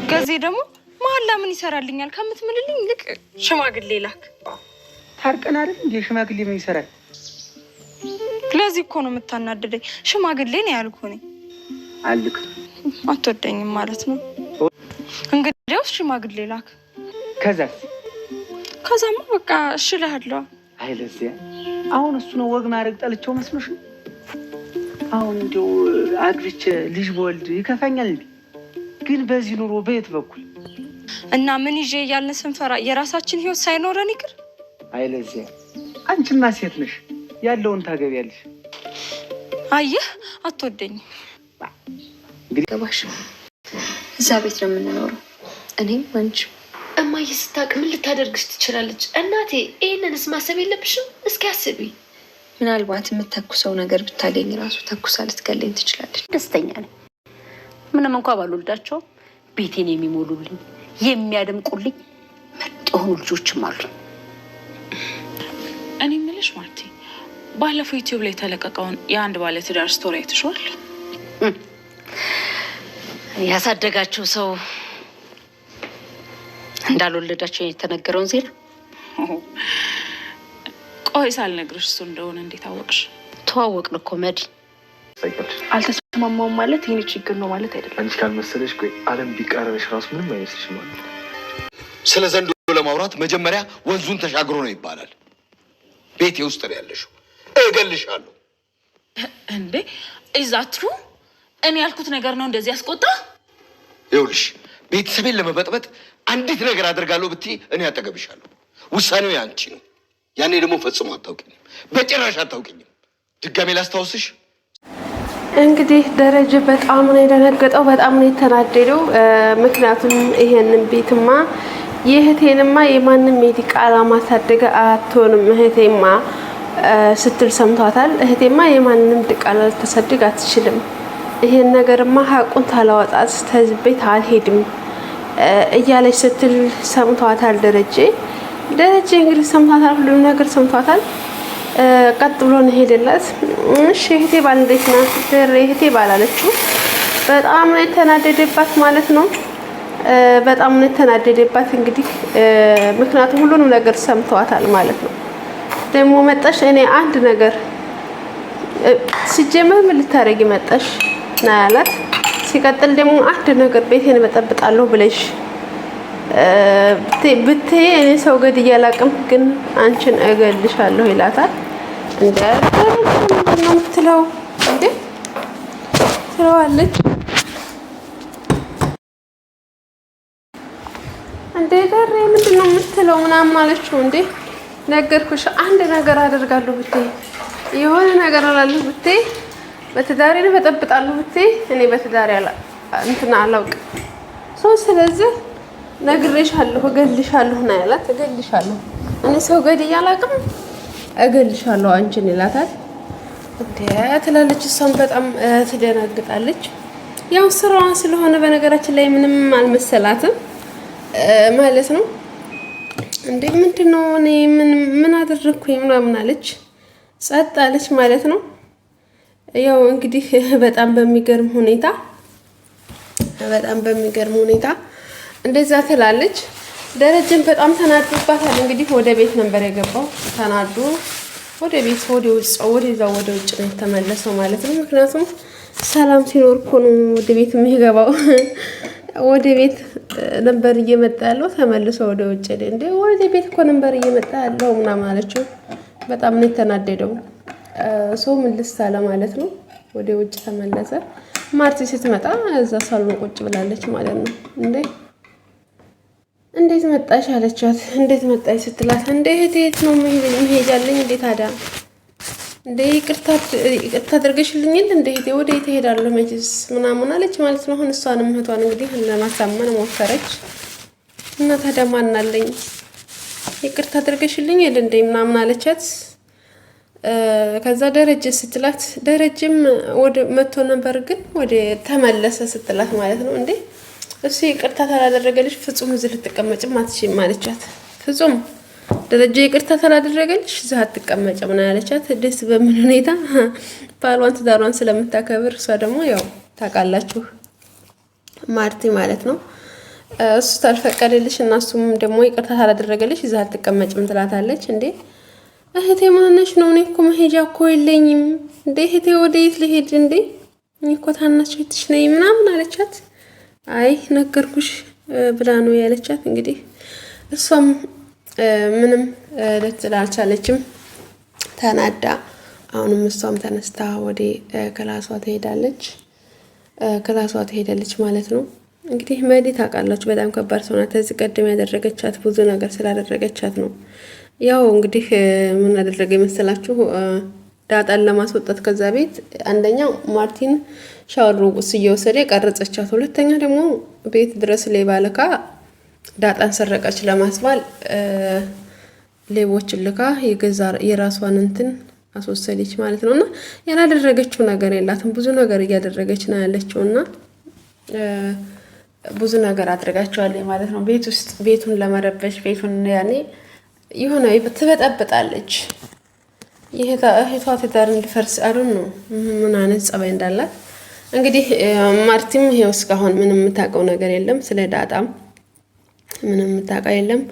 ገዜ ደግሞ ማላ ምን ይሰራልኛል ከምትምልልኝ ልክ ሽማግሌ ላክ። ታርቀን አይደል እንዴ? ሽማግሌ ምን ይሰራል? ለዚህ እኮ ነው የምታናደደኝ። ሽማግሌ ነው ያልኩህ እኔ። አልክ አትወደኝም ማለት ነው። እንግዲያውስ ሽማግሌ ላክ። ከዛማ በቃ እሺ እልሃለሁ። አይ ለዚያ አሁን እሱ ነው ወግ ማድረግ ጠልቼው መስሎሽ? አሁን እንደው አግብቼ ልጅ በወልድ ይከፋኛል እንዴ? ግን በዚህ ኑሮ በየት በኩል እና ምን ይዤ እያልን ስንፈራ የራሳችን ህይወት ሳይኖረን ይቅር? አይ ለዚያ አንቺማ ሴት ነሽ፣ ያለውን ታገቢያለሽ። አየህ አትወደኝም። እንግዲህ ገባሽ? እዛ ቤት ነው የምንኖረው እኔም አንቺም። እማዬ ስታውቅ ምን ልታደርግሽ ትችላለች? እናቴ ይሄንንስ ማሰብ የለብሽም? እስኪ አስቢ። ምናልባት የምትተኩሰው ነገር ብታገኝ ራሱ ተኩሳ ልትገለኝ ትችላለች። ደስተኛ ነኝ። ምንም እንኳን ባልወልዳቸው ቤቴን የሚሞሉልኝ የሚያደምቁልኝ ምርጥ የሆኑ ልጆችም አሉ። እኔ የምልሽ ማርቲ፣ ባለፈው ዩቲዩብ ላይ የተለቀቀውን የአንድ ባለትዳር ስቶሪ አይተሽዋል? ያሳደጋቸው ሰው እንዳልወለዳቸው የተነገረውን ዜና። ቆይ ሳልነግርሽ እሱ እንደሆነ እንዴት አወቅሽ? ተዋወቅን እኮ መዲ። አልተስማማውም ማለት ይሄን ችግር ነው ማለት አይደለም። አንቺ ካልመሰለሽ ቆይ ዓለም ቢቃረበሽ ራሱ ምንም አይመስልሽም ማለት። ስለ ዘንዶ ለማውራት መጀመሪያ ወንዙን ተሻግሮ ነው ይባላል። ቤቴ ውስጥ ነው ያለሽው፣ እገልሻለሁ። እንዴ ኢዛትሩ እኔ ያልኩት ነገር ነው እንደዚህ ያስቆጣ? ይኸውልሽ ቤተሰቤን ለመበጥበጥ አንዲት ነገር አደርጋለሁ ብትይ እኔ አጠገብሻለሁ። ውሳኔው ያንቺ ነው። ያኔ ደግሞ ፈጽሞ አታውቂኝም፣ በጭራሽ አታውቂኝም። ድጋሜ ላስታውስሽ። እንግዲህ ደረጀ በጣም ነው የደነገጠው፣ በጣም ነው የተናደደው። ምክንያቱም ይሄንን ቤትማ የእህቴንማ የማንም ሜዲቃላ ማሳደገ አትሆንም እህቴማ ስትል ሰምቷታል። እህቴማ የማንም ድቃላ ልታሳድግ አትችልም። ይሄን ነገርማ ሀቁን ታላወጣት ተዚህ ቤት አልሄድም እያለች ስትል ሰምቷታል። ደረጀ እንግዲህ ሰምቷታል፣ ሁሉም ነገር ሰምቷታል። ቀጥ ብሎ ነው ሄደላት። እሺ እህቴ ባል እንዴት ናት? እህቴ ባል አለችው። በጣም ነው የተናደደባት ማለት ነው። በጣም ነው የተናደደባት እንግዲህ ምክንያቱም ሁሉንም ነገር ሰምቷታል ማለት ነው። ደግሞ መጣሽ እኔ አንድ ነገር ሲጀመር ምን ልታረጊ መጣሽ ና ያላት። ሲቀጥል ደግሞ አንድ ነገር ቤቴን በጠብጣለሁ ብለሽ ብትይ እኔ ሰው ገድዬ አላውቅም፣ ግን አንቺን እገልሻለሁ ይላታል። እንደ ምንድን ነው የምትለው እንዴ ትለዋለች። እንዴ ደሬ ምንድን ነው የምትለው ምናምን አለችው። እንዴ ነገርኩሽ አንድ ነገር አደርጋለሁ ብትይ የሆነ ነገር አላለሁ ብትይ በትዳሬ በጠብጣለሁ ብትይ እኔ በትዳሬ እንትና አላውቅም። ስለዚህ ነግሬሻለሁ፣ እገልሻለሁ ና ያላት። እገልሻለሁ እኔ ሰው ገድዬ አላውቅም፣ እገልሻለሁ አንቺን ይላታል። እንዴ ትላለች። እሷም በጣም ትደነግጣለች። ያው ስራዋን ስለሆነ በነገራችን ላይ ምንም አልመሰላትም ማለት ነው። እንዴ ምንድነው እኔ ምን አደረኩኝ ምናምን አለች። ጸጥ አለች ማለት ነው። ያው እንግዲህ በጣም በሚገርም ሁኔታ እንደዛ ትላለች። ደረጀን በጣም ተናዶባታል። እንግዲህ ወደ ቤት ነበር የገባው። ተናዶ ወደ ቤት ወደ ውጭ ነው የተመለሰው ማለት ነው። ምክንያቱም ሰላም ሲኖር እኮ ነው ወደ ቤት የሚገባው። ወደ ቤት ነበር እየመጣ ያለው ተመልሶ ወደ ውጭ እንደ ወደ ቤት እኮ ነበር እየመጣ ያለው ምናምን አለችው። በጣም ነው የተናደደው። ሰው ምልስ አለ ማለት ነው። ወደ ውጭ ተመለሰ። ማርቲ ስትመጣ እዛ ሳሎን ቁጭ ብላለች ማለት ነው። እንዴት መጣሽ አለቻት። እንዴት መጣሽ ስትላት እንደ እህቴት ነው መሄጃለኝ እንዴ ታዲያ እንደ ይቅርታ አድርገሽልኝል እንደ እህቴ ወደ የት እሄዳለሁ መቼስ ምናምን አለች ማለት ነው። አሁን እሷንም እህቷን እንግዲህ ለማሳመን ሞከረች እና ታዲያ ማን አለኝ ይቅርታ አድርገሽልኝ የለ እንደ ምናምን አለቻት። ከዛ ደረጀ ስትላት ደረጀም ወደ መጥቶ ነበር ግን ወደ ተመለሰ ስትላት ማለት ነው። እንዴ እሱ ይቅርታ ታላደረገልሽ ፍጹም እዚህ ልትቀመጭም አትችይም ማለቻት። ፍጹም ደረጀ ይቅርታ ታላደረገልሽ እዚህ አትቀመጭ ምን ያለቻት። ደስ በምን ሁኔታ ባሏን ትዳሯን ስለምታከብር እሷ ደግሞ ያው ታውቃላችሁ ማርቲ ማለት ነው እሱ ታልፈቀደልሽ እና እሱም ደግሞ ይቅርታ ታላደረገልሽ እዛ አትቀመጭም ትላታለች። እንዴ እህቴ ማነሽ ነው? እኔ እኮ መሄጃ እኮ የለኝም። እንዴ እህቴ ወዴት ልሄድ? እንዴ እኔ እኮ ታናሽ እህትሽ ነኝ ምናምን አለቻት። አይ ነገርኩሽ ብላ ነው ያለቻት። እንግዲህ እሷም ምንም ልትል አልቻለችም ተናዳ። አሁንም እሷም ተነስታ ወደ ክላሷ ትሄዳለች። ክላሷ ትሄዳለች ማለት ነው። እንግዲህ መዲ ታውቃላችሁ በጣም ከባድ ሰው ናት። ከዚህ ቀደም ያደረገቻት ብዙ ነገር ስላደረገቻት ነው። ያው እንግዲህ ምን አደረገ መሰላችሁ? ዳጣን ለማስወጣት ከዛ ቤት አንደኛው ማርቲን ሻወር ውስጥ እየወሰደ ቀረጸቻት፣ ሁለተኛ ደግሞ ቤት ድረስ ሌባ ልካ ዳጣን ሰረቀች ለማስባል ሌቦችን ልካ የራሷን እንትን አስወሰደች ማለት ነውና ያላደረገችው ነገር የላትም። ብዙ ነገር እያደረገች ነው ያለችውና ብዙ ነገር አድርጋቸዋለች ማለት ነው። ቤት ውስጥ ቤቱን ለመረበሽ ቤቱን ያኔ የሆነ ትበጠብጣለች። እህቷ ትዳር እንዲፈርስ አሉን ነው ምን አይነት ጸባይ እንዳላት እንግዲህ ማርቲም ይሄው እስካሁን ምንም የምታውቀው ነገር የለም። ስለ ዳጣም ምንም የምታውቀው የለም።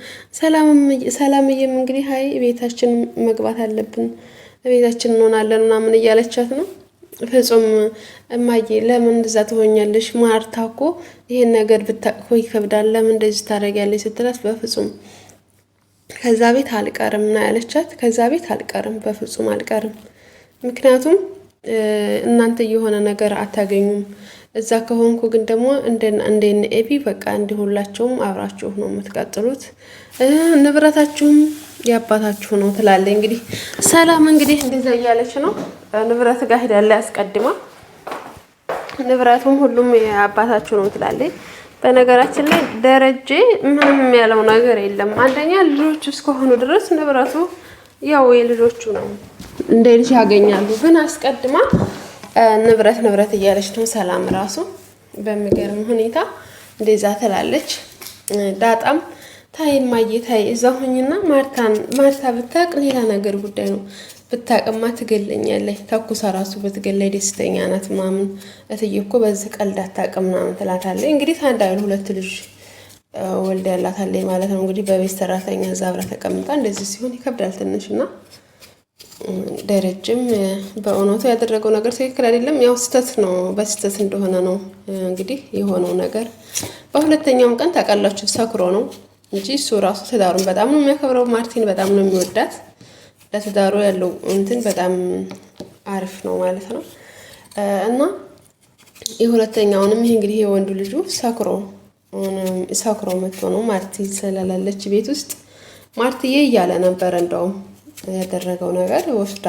ሰላምዬም እንግዲህ ሀይ ቤታችን መግባት አለብን ቤታችን እንሆናለን ምናምን እያለቻት ነው። ፍጹም እማዬ ለምን እንደዛ ትሆኛለሽ? ማርታ እኮ ይሄን ነገር ብታውቅ ይከብዳል። ለምን እንደዚህ ታደርጊያለሽ ስትላት በፍጹም ከዛ ቤት አልቀርም ነው ያለቻት። ከዛ ቤት አልቀርም፣ በፍጹም አልቀርም። ምክንያቱም እናንተ የሆነ ነገር አታገኙም። እዛ ከሆንኩ ግን ደግሞ እንደነ ኤቢ በቃ እንዲሁላችሁም አብራችሁ ነው የምትቀጥሉት። ንብረታችሁም ያባታችሁ ነው ትላለች። እንግዲህ ሰላም እንግዲህ እንደዛ እያለች ነው። ንብረት ጋር ሄዳለ አስቀድማ ንብረቱም ሁሉም ያባታችሁ ነው ትላለች። በነገራችን ላይ ደረጀ ምንም ያለው ነገር የለም። አንደኛ ልጆቹ እስከሆኑ ድረስ ንብረቱ ያው የልጆቹ ነው፣ እንደ ልጅ ያገኛሉ። ግን አስቀድማ ንብረት እያለች ነው ሰላም ራሱ በሚገርም ሁኔታ እንደዛ ትላለች። ዳጣም ታይ ማዬ ታይ እዛ ሆኝና ማርታ ብታቅ ሌላ ነገር ጉዳይ ነው፣ ብታቅማ ትገለኛለች፣ ተኩሳ ራሱ ብትገለኝ ደስተኛ ናት ምናምን እትዬ እኮ በዚህ ቀልድ አታውቅም ምናምን ትላታለች። እንግዲህ ታንዳይል 2 ልጅ ወልድ ያላታለች ማለት ነው። እንግዲህ በቤት ሰራተኛ እዛ አብራ ተቀምጣ እንደዚህ ሲሆን ይከብዳል ትንሽና ደረጀም በእውነቱ ያደረገው ነገር ትክክል አይደለም። ያው ስህተት ነው፣ በስህተት እንደሆነ ነው እንግዲህ የሆነው ነገር። በሁለተኛውም ቀን ታውቃላችሁ ሰክሮ ነው እንጂ እሱ ራሱ ትዳሩን በጣም ነው የሚያከብረው። ማርቲን በጣም ነው የሚወዳት። ለትዳሩ ያለው እንትን በጣም አሪፍ ነው ማለት ነው። እና የሁለተኛውንም ይሄ እንግዲህ የወንዱ ልጁ ሰክሮ መጥቶ ነው ማርቲ ስለላለች ቤት ውስጥ ማርቲዬ እያለ ነበረ። እንደውም ያደረገው ነገር ወስዳ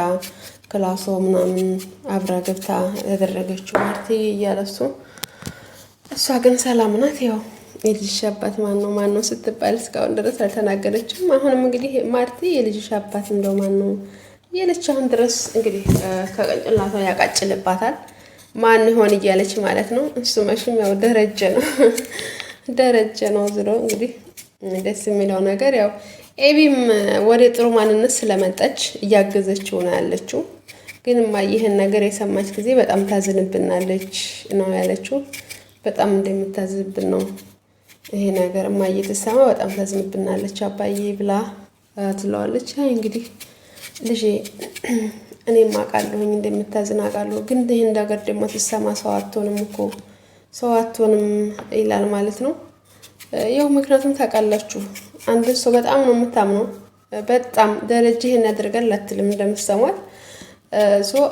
ክላሶ ምናምን አብራ ገብታ ያደረገችው ማርቲዬ እያለ እሷ ግን ሰላም ናት። ያው የልጅሽ አባት ማን ነው ስትባል እስካሁን ድረስ አልተናገረችም። አሁንም እንግዲህ ማርቲ የልጅሽ አባት እንደው ማን ነው የለች አሁን ድረስ እንግዲህ ከቅንጭላቷ ያቃጭልባታል። ማን ይሆን እያለች ማለት ነው። እሱ መቼም ያው ደረጀ ነው ዝሮ እንግዲህ ደስ የሚለው ነገር ያው ኤቢም ወደ ጥሩ ማንነት ስለመጣች እያገዘችው ነው ያለችው። ግን ይህን ነገር የሰማች ጊዜ በጣም ታዝንብናለች ነው ያለችው። በጣም እንደምታዝብን ነው ይሄ ነገር እማዬ ትሰማ በጣም ታዝንብናለች አባዬ ብላ ትለዋለች። አይ እንግዲህ ልጄ እኔም አውቃለሁኝ እንደምታዝን አውቃለሁ። ግን ይሄን ነገር ደግሞ ትሰማ ሰው አትሆንም ይላል ማለት ነው። ያው ምክንያቱም ታውቃላችሁ አንድ ሰው በጣም ነው የምታምነው። በጣም ደረጃ ይሄን ያደርጋል አትልም እንደምትሰማት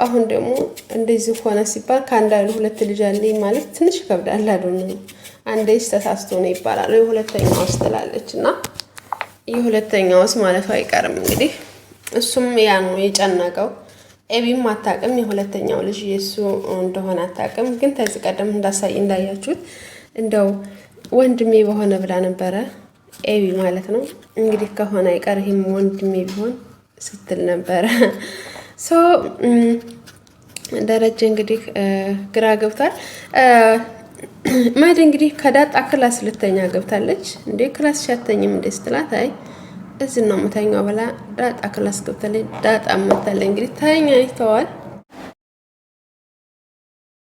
አሁን ደግሞ እንደዚህ ሆነ ሲባል ከአንዳንዱ 2 ልጅ አለኝ ማለት ትንሽ ይከብዳል። አይደለም አንዴ ተሳስቶ ነው ይባላል። የሁለተኛው ትላለች እና የሁለተኛውስ ማለቱ አይቀርም እንግዲህ እሱም ያ ነው የጨነቀው። ኤቢም አታውቅም የሁለተኛው ልጅ የሱ እንደሆነ አታውቅም። ግን ከዚህ ቀደም እንዳያችሁት እንደው ወንድሜ በሆነ ብላ ነበረ ኤቢ ማለት ነው። እንግዲህ ከሆነ አይቀር ይሄም ወንድሜ ቢሆን ስትል ነበረ። ደረጀ እንግዲህ ግራ ገብቷል። ማድ እንግዲህ ከዳጣ ክላስ ልተኛ ገብታለች። እንዴ ክላስ ሻተኝም እንደ ስትላት አይ እዚህ ነው የምተኛው ብላ ዳጣ ክላስ ገብታለች። ዳጣ መታለች እንግዲህ ተኛ ይተዋል።